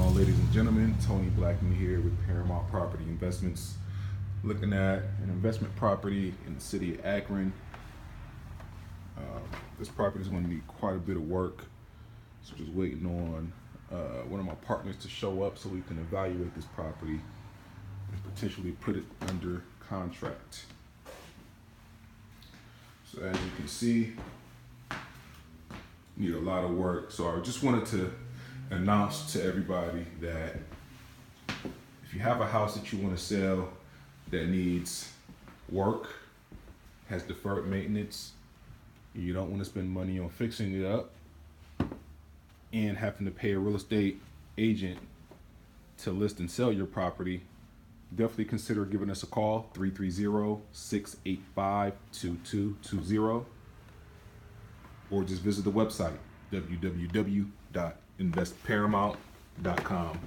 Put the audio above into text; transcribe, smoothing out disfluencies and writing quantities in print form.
on, ladies and gentlemen? Tony Blackmon here with Paramount Property Investments, looking at an investment property in the city of Akron. This property is going to need quite a bit of work, so just waiting on one of my partners to show up so we can evaluate this property and potentially put it under contract. So as you can see, need a lot of work. So I just wanted to announce to everybody that if you have a house that you want to sell that needs work, has deferred maintenance, you don't want to spend money on fixing it up and having to pay a real estate agent to list and sell your property, definitely consider giving us a call, 330-685-2220, or just visit the website, www.investparamount.com.